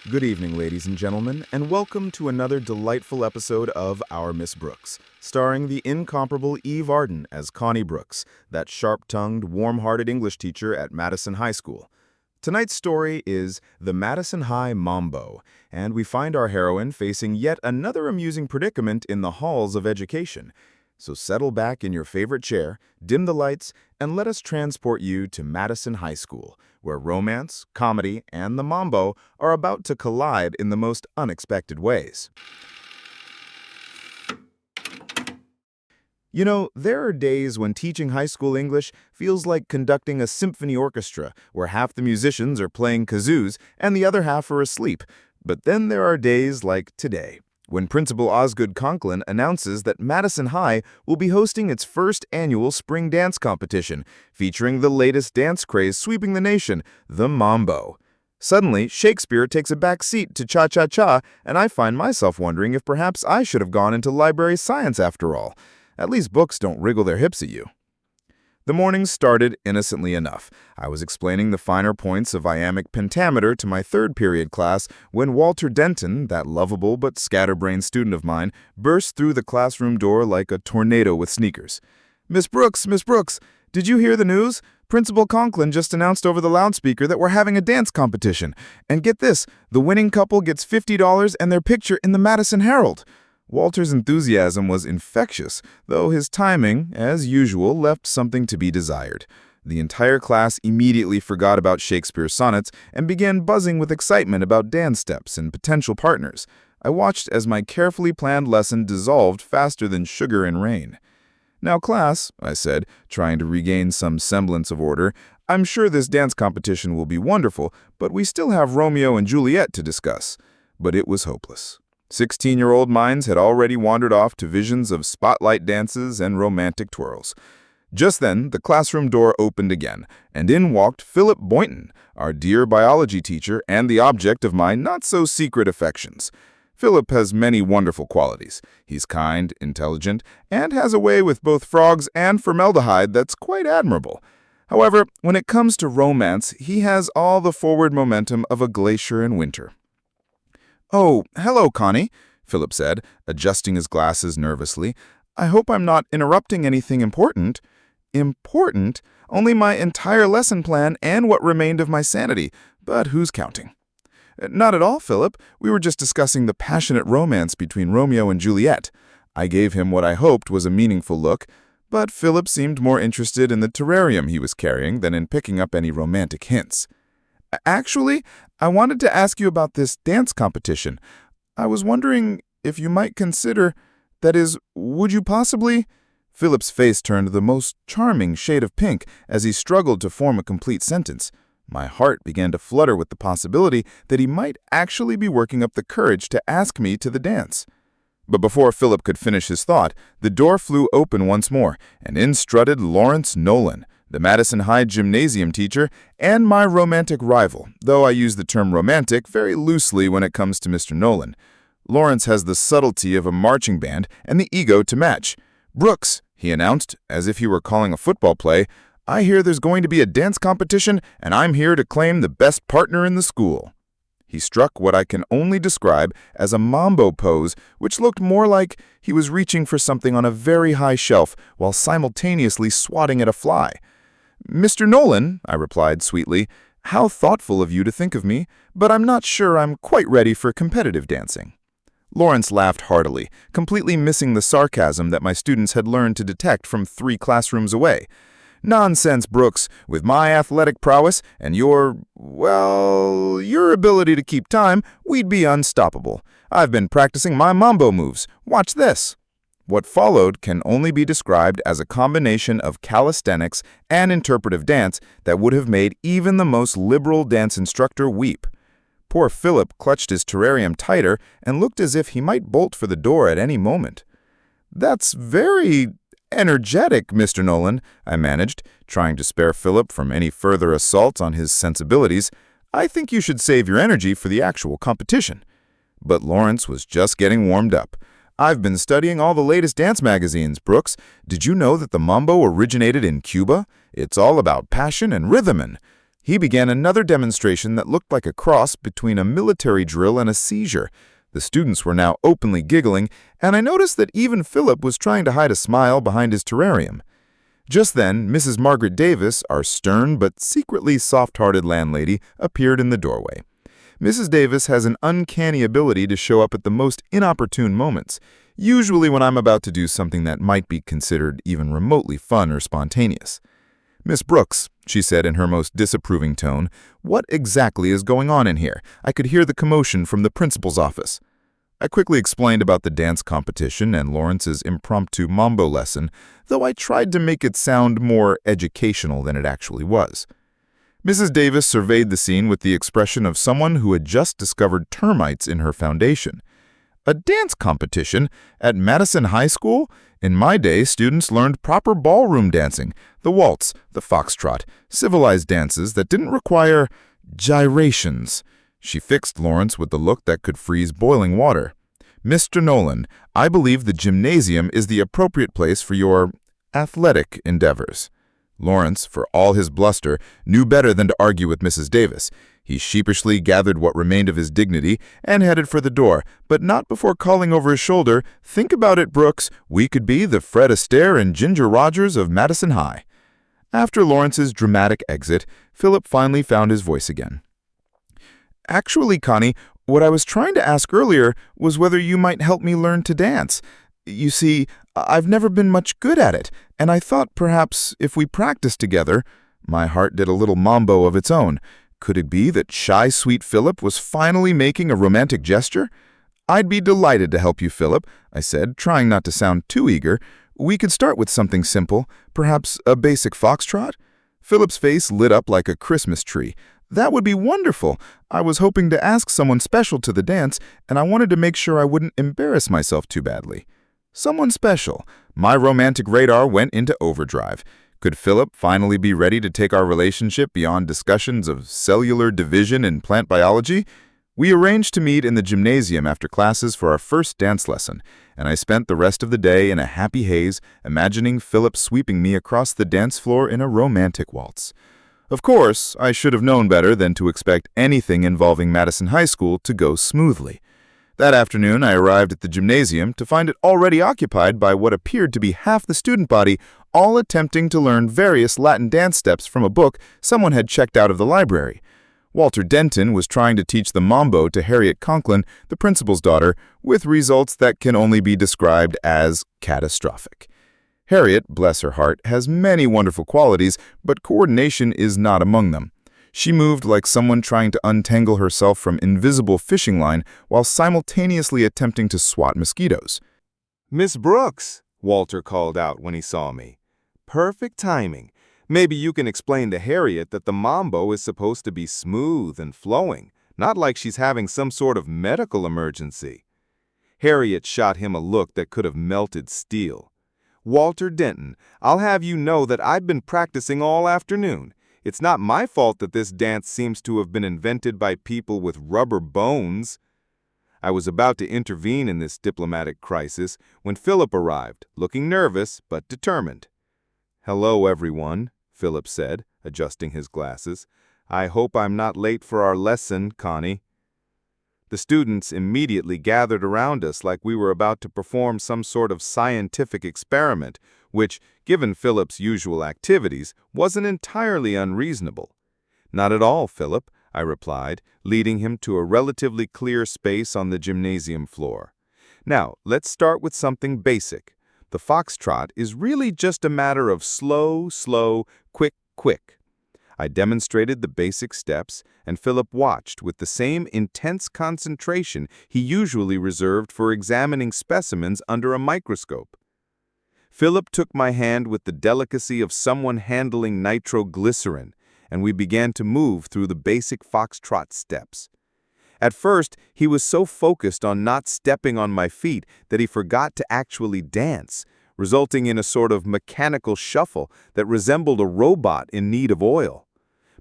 Good evening, ladies and gentlemen, and welcome to another delightful episode of Our Miss Brooks, starring the incomparable Eve Arden as Connie Brooks, that sharp-tongued, warm-hearted English teacher at Madison High School. Tonight's story is The Madison High Mambo, and we find our heroine facing yet another amusing predicament in the halls of education. So settle back in your favorite chair, dim the lights, and let us transport you to Madison High School, where romance, comedy, and the mambo are about to collide in the most unexpected ways. You know, there are days when teaching high school English feels like conducting a symphony orchestra where half the musicians are playing kazoos and the other half are asleep. But then there are days like today, when Principal Osgood Conklin announces that Madison High will be hosting its first annual spring dance competition, featuring the latest dance craze sweeping the nation, the mambo. Suddenly, Shakespeare takes a back seat to cha-cha-cha, and I find myself wondering if perhaps I should have gone into library science after all. At least books don't wriggle their hips at you. The morning started innocently enough. I was explaining the finer points of iambic pentameter to my third period class when Walter Denton, that lovable but scatterbrained student of mine, burst through the classroom door like a tornado with sneakers. Miss Brooks, did you hear the news? Principal Conklin just announced over the loudspeaker that we're having a dance competition. And get this, the winning couple gets $50 and their picture in the Madison Herald. Walter's enthusiasm was infectious, though his timing, as usual, left something to be desired. The entire class immediately forgot about Shakespeare's sonnets and began buzzing with excitement about dance steps and potential partners. I watched as my carefully planned lesson dissolved faster than sugar in rain. "Now, class," I said, trying to regain some semblance of order, "I'm sure this dance competition will be wonderful, but we still have Romeo and Juliet to discuss." But it was hopeless. 16-year-old minds had already wandered off to visions of spotlight dances and romantic twirls. Just then, the classroom door opened again, and in walked Philip Boynton, our dear biology teacher and the object of my not-so-secret affections. Philip has many wonderful qualities. He's kind, intelligent, and has a way with both frogs and formaldehyde that's quite admirable. However, when it comes to romance, he has all the forward momentum of a glacier in winter. "Oh, hello, Connie," Philip said, adjusting his glasses nervously. "I hope I'm not interrupting anything important." "Important? Only my entire lesson plan and what remained of my sanity. But who's counting?" "Not at all, Philip. We were just discussing the passionate romance between Romeo and Juliet." I gave him what I hoped was a meaningful look, but Philip seemed more interested in the terrarium he was carrying than in picking up any romantic hints. "Actually, I wanted to ask you about this dance competition. I was wondering if you might consider, that is, would you possibly—" Philip's face turned the most charming shade of pink as he struggled to form a complete sentence. My heart began to flutter with the possibility that he might actually be working up the courage to ask me to the dance. But before Philip could finish his thought, the door flew open once more, and in strutted Lawrence Nolan, the Madison High gymnasium teacher, and my romantic rival, though I use the term romantic very loosely when it comes to Mr. Nolan. Lawrence has the subtlety of a marching band and the ego to match. "Brooks," he announced, as if he were calling a football play, "I hear there's going to be a dance competition, and I'm here to claim the best partner in the school." He struck what I can only describe as a mambo pose, which looked more like he was reaching for something on a very high shelf while simultaneously swatting at a fly. "Mr. Nolan," I replied sweetly, "how thoughtful of you to think of me, but I'm not sure I'm quite ready for competitive dancing." Lawrence laughed heartily, completely missing the sarcasm that my students had learned to detect from 3 classrooms away. "Nonsense, Brooks. With my athletic prowess and your ability to keep time, we'd be unstoppable. I've been practicing my mambo moves. Watch this." What followed can only be described as a combination of calisthenics and interpretive dance that would have made even the most liberal dance instructor weep. Poor Philip clutched his terrarium tighter and looked as if he might bolt for the door at any moment. "That's very energetic, Mr. Nolan," I managed, trying to spare Philip from any further assault on his sensibilities. "I think you should save your energy for the actual competition." But Lawrence was just getting warmed up. "I've been studying all the latest dance magazines, Brooks. Did you know that the mambo originated in Cuba? It's all about passion and rhythm and—" He began another demonstration that looked like a cross between a military drill and a seizure. The students were now openly giggling, and I noticed that even Philip was trying to hide a smile behind his terrarium. Just then, Mrs. Margaret Davis, our stern but secretly soft-hearted landlady, appeared in the doorway. Mrs. Davis has an uncanny ability to show up at the most inopportune moments, usually when I'm about to do something that might be considered even remotely fun or spontaneous. "Miss Brooks," she said in her most disapproving tone, "what exactly is going on in here? I could hear the commotion from the principal's office." I quickly explained about the dance competition and Lawrence's impromptu mambo lesson, though I tried to make it sound more educational than it actually was. Mrs. Davis surveyed the scene with the expression of someone who had just discovered termites in her foundation. "A dance competition? At Madison High School? In my day, students learned proper ballroom dancing, the waltz, the foxtrot, civilized dances that didn't require gyrations." She fixed Lawrence with the look that could freeze boiling water. "Mr. Nolan, I believe the gymnasium is the appropriate place for your athletic endeavors." Lawrence, for all his bluster, knew better than to argue with Mrs. Davis. He sheepishly gathered what remained of his dignity and headed for the door, but not before calling over his shoulder, "Think about it, Brooks. We could be the Fred Astaire and Ginger Rogers of Madison High." After Lawrence's dramatic exit, Philip finally found his voice again. "Actually, Connie, what I was trying to ask earlier was whether you might help me learn to dance. You see, I've never been much good at it, and I thought perhaps if we practiced together—" My heart did a little mambo of its own. Could it be that shy, sweet Philip was finally making a romantic gesture? "I'd be delighted to help you, Philip," I said, trying not to sound too eager. "We could start with something simple, perhaps a basic foxtrot." Philip's face lit up like a Christmas tree. "That would be wonderful. I was hoping to ask someone special to the dance, and I wanted to make sure I wouldn't embarrass myself too badly." Someone special. My romantic radar went into overdrive. Could Philip finally be ready to take our relationship beyond discussions of cellular division and plant biology? We arranged to meet in the gymnasium after classes for our first dance lesson, and I spent the rest of the day in a happy haze, imagining Philip sweeping me across the dance floor in a romantic waltz. Of course, I should have known better than to expect anything involving Madison High School to go smoothly. That afternoon, I arrived at the gymnasium to find it already occupied by what appeared to be half the student body, all attempting to learn various Latin dance steps from a book someone had checked out of the library. Walter Denton was trying to teach the mambo to Harriet Conklin, the principal's daughter, with results that can only be described as catastrophic. Harriet, bless her heart, has many wonderful qualities, but coordination is not among them. She moved like someone trying to untangle herself from invisible fishing line while simultaneously attempting to swat mosquitoes. "Miss Brooks," Walter called out when he saw me. "Perfect timing. Maybe you can explain to Harriet that the mambo is supposed to be smooth and flowing, not like she's having some sort of medical emergency." Harriet shot him a look that could have melted steel. "Walter Denton, I'll have you know that I've been practicing all afternoon. It's not my fault that this dance seems to have been invented by people with rubber bones." I was about to intervene in this diplomatic crisis when Philip arrived, looking nervous but determined. "Hello, everyone," Philip said, adjusting his glasses. "I hope I'm not late for our lesson, Connie." The students immediately gathered around us like we were about to perform some sort of scientific experiment, which, given Philip's usual activities, wasn't entirely unreasonable. "Not at all, Philip," I replied, leading him to a relatively clear space on the gymnasium floor. "Now, let's start with something basic. The foxtrot is really just a matter of slow, slow, quick, quick." I demonstrated the basic steps, and Philip watched with the same intense concentration he usually reserved for examining specimens under a microscope. Philip took my hand with the delicacy of someone handling nitroglycerin, and we began to move through the basic foxtrot steps. At first, he was so focused on not stepping on my feet that he forgot to actually dance, resulting in a sort of mechanical shuffle that resembled a robot in need of oil.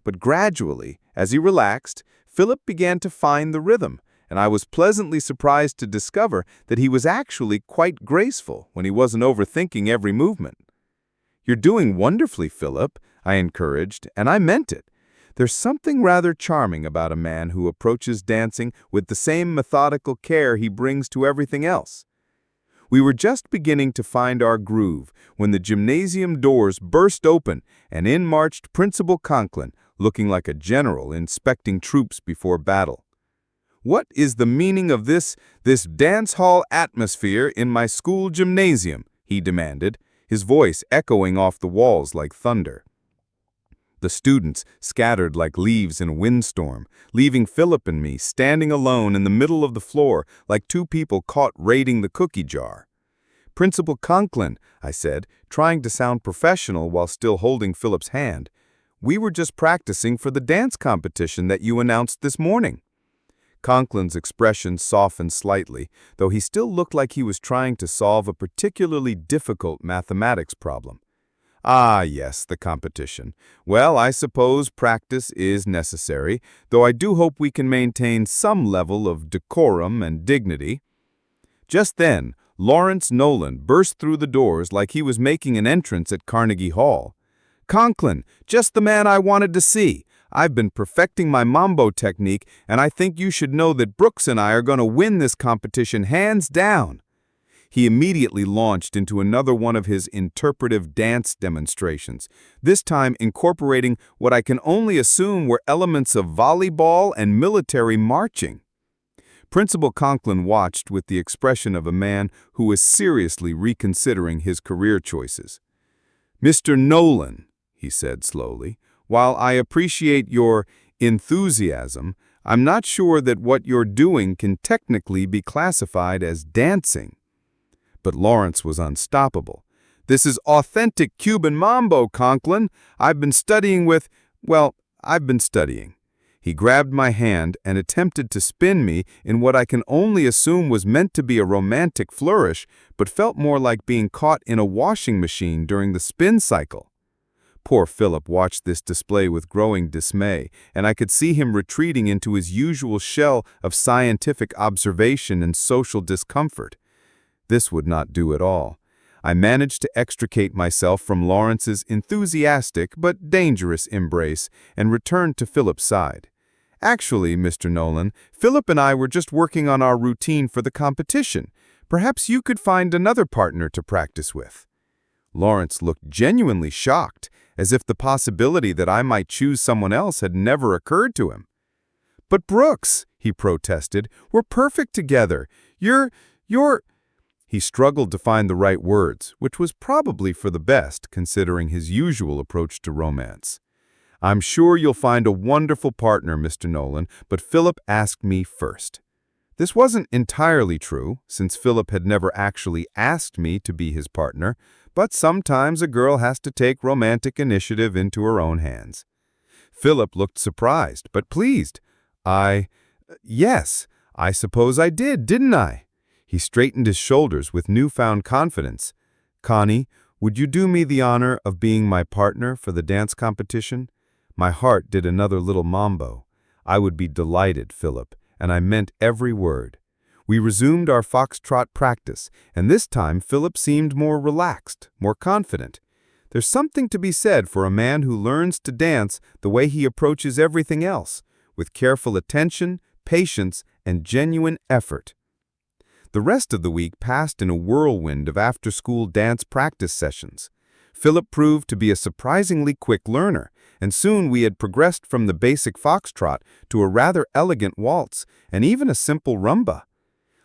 But gradually, as he relaxed, Philip began to find the rhythm, and I was pleasantly surprised to discover that he was actually quite graceful when he wasn't overthinking every movement. "You're doing wonderfully, Philip," I encouraged, and I meant it. There's something rather charming about a man who approaches dancing with the same methodical care he brings to everything else. We were just beginning to find our groove when the gymnasium doors burst open and in marched Principal Conklin, looking like a general inspecting troops before battle. "What is the meaning of this dance hall atmosphere in my school gymnasium?" he demanded, his voice echoing off the walls like thunder. The students scattered like leaves in a windstorm, leaving Philip and me standing alone in the middle of the floor like two people caught raiding the cookie jar. "Principal Conklin," I said, trying to sound professional while still holding Philip's hand, "we were just practicing for the dance competition that you announced this morning." Conklin's expression softened slightly, though he still looked like he was trying to solve a particularly difficult mathematics problem. "Ah, yes, the competition. Well, I suppose practice is necessary, though I do hope we can maintain some level of decorum and dignity." Just then, Lawrence Nolan burst through the doors like he was making an entrance at Carnegie Hall. "Conklin, just the man I wanted to see. I've been perfecting my mambo technique, and I think you should know that Brooks and I are going to win this competition hands down." He immediately launched into another one of his interpretive dance demonstrations, this time incorporating what I can only assume were elements of volleyball and military marching. Principal Conklin watched with the expression of a man who was seriously reconsidering his career choices. "Mr. Nolan," he said slowly, "while I appreciate your enthusiasm, I'm not sure that what you're doing can technically be classified as dancing." But Lawrence was unstoppable. "This is authentic Cuban mambo, Conklin. I've been studying. He grabbed my hand and attempted to spin me in what I can only assume was meant to be a romantic flourish, but felt more like being caught in a washing machine during the spin cycle. Poor Philip watched this display with growing dismay, and I could see him retreating into his usual shell of scientific observation and social discomfort. This would not do at all. I managed to extricate myself from Lawrence's enthusiastic but dangerous embrace and returned to Philip's side. "Actually, Mr. Nolan, Philip and I were just working on our routine for the competition. Perhaps you could find another partner to practice with." Lawrence looked genuinely shocked, as if the possibility that I might choose someone else had never occurred to him. "But Brooks," he protested, "we're perfect together. You're..." He struggled to find the right words, which was probably for the best, considering his usual approach to romance. "I'm sure you'll find a wonderful partner, Mr. Nolan, but Philip asked me first." This wasn't entirely true, since Philip had never actually asked me to be his partner, but sometimes a girl has to take romantic initiative into her own hands. Philip looked surprised, but pleased. Yes, I suppose I didn't I?" He straightened his shoulders with newfound confidence. "Connie, would you do me the honor of being my partner for the dance competition?" My heart did another little mambo. "I would be delighted, Philip," and I meant every word. We resumed our foxtrot practice, and this time Philip seemed more relaxed, more confident. There's something to be said for a man who learns to dance the way he approaches everything else, with careful attention, patience, and genuine effort. The rest of the week passed in a whirlwind of after-school dance practice sessions. Philip proved to be a surprisingly quick learner, and soon we had progressed from the basic foxtrot to a rather elegant waltz and even a simple rumba.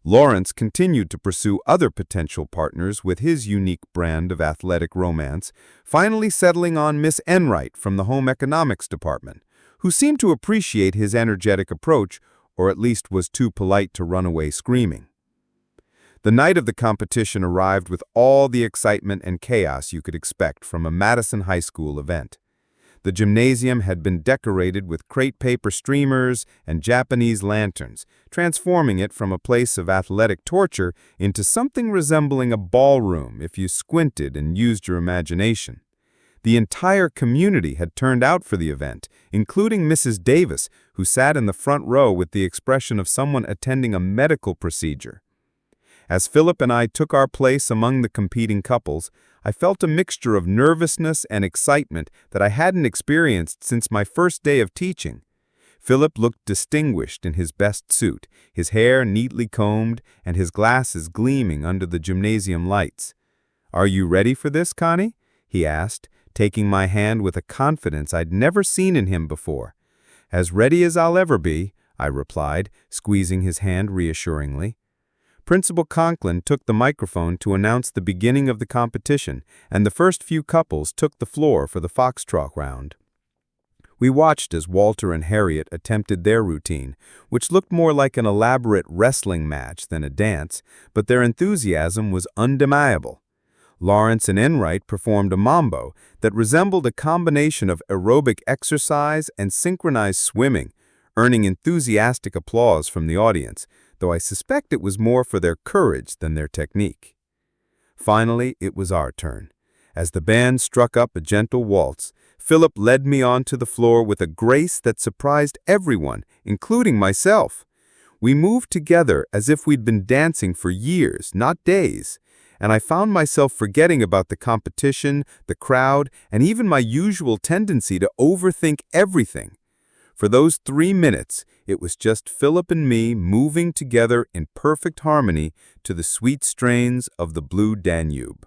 Lawrence continued to pursue other potential partners with his unique brand of athletic romance, finally settling on Miss Enright from the Home Economics Department, who seemed to appreciate his energetic approach, or at least was too polite to run away screaming. The night of the competition arrived with all the excitement and chaos you could expect from a Madison High School event. The gymnasium had been decorated with crepe paper streamers and Japanese lanterns, transforming it from a place of athletic torture into something resembling a ballroom if you squinted and used your imagination. The entire community had turned out for the event, including Mrs. Davis, who sat in the front row with the expression of someone attending a medical procedure. As Philip and I took our place among the competing couples, I felt a mixture of nervousness and excitement that I hadn't experienced since my first day of teaching. Philip looked distinguished in his best suit, his hair neatly combed and his glasses gleaming under the gymnasium lights. "Are you ready for this, Connie?" he asked, taking my hand with a confidence I'd never seen in him before. "As ready as I'll ever be," I replied, squeezing his hand reassuringly. Principal Conklin took the microphone to announce the beginning of the competition, and the first few couples took the floor for the foxtrot round. We watched as Walter and Harriet attempted their routine, which looked more like an elaborate wrestling match than a dance, but their enthusiasm was undeniable. Lawrence and Enright performed a mambo that resembled a combination of aerobic exercise and synchronized swimming, earning enthusiastic applause from the audience, though I suspect it was more for their courage than their technique. Finally, it was our turn. As the band struck up a gentle waltz, Philip led me onto the floor with a grace that surprised everyone, including myself. We moved together as if we'd been dancing for years, not days, and I found myself forgetting about the competition, the crowd, and even my usual tendency to overthink everything. For those 3 minutes, it was just Philip and me moving together in perfect harmony to the sweet strains of the Blue Danube.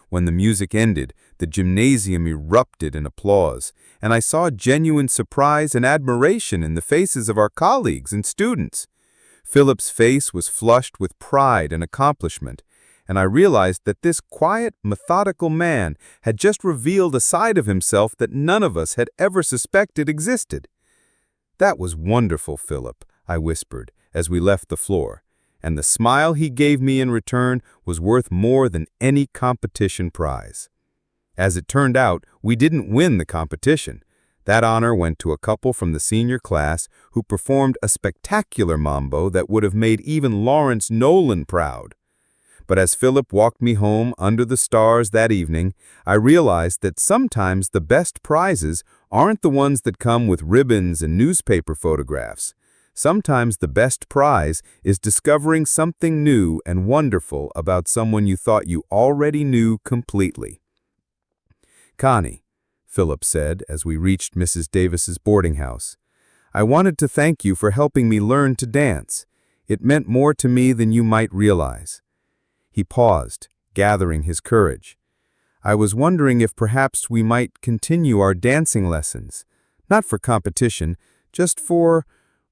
When the music ended, the gymnasium erupted in applause, and I saw genuine surprise and admiration in the faces of our colleagues and students. Philip's face was flushed with pride and accomplishment, and I realized that this quiet, methodical man had just revealed a side of himself that none of us had ever suspected existed. "That was wonderful, Philip," I whispered as we left the floor, and the smile he gave me in return was worth more than any competition prize. As it turned out, we didn't win the competition. That honor went to a couple from the senior class who performed a spectacular mambo that would have made even Lawrence Nolan proud. But as Philip walked me home under the stars that evening, I realized that sometimes the best prizes aren't the ones that come with ribbons and newspaper photographs. Sometimes the best prize is discovering something new and wonderful about someone you thought you already knew completely. "Connie," Philip said as we reached Mrs. Davis's boarding house, "I wanted to thank you for helping me learn to dance. It meant more to me than you might realize." He paused, gathering his courage. "I was wondering if perhaps we might continue our dancing lessons, not for competition, just for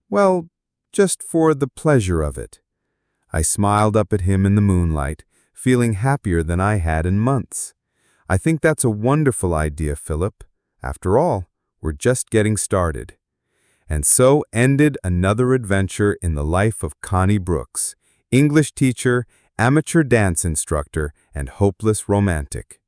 the pleasure of it." I smiled up at him in the moonlight, feeling happier than I had in months. "I think that's a wonderful idea, Philip. After all, we're just getting started." And so ended another adventure in the life of Connie Brooks, English teacher, amateur dance instructor, and hopeless romantic.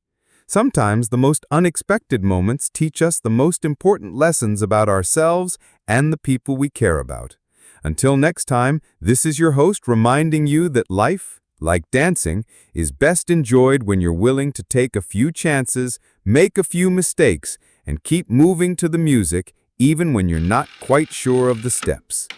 Sometimes the most unexpected moments teach us the most important lessons about ourselves and the people we care about. Until next time, this is your host reminding you that life, like dancing, is best enjoyed when you're willing to take a few chances, make a few mistakes, and keep moving to the music even when you're not quite sure of the steps.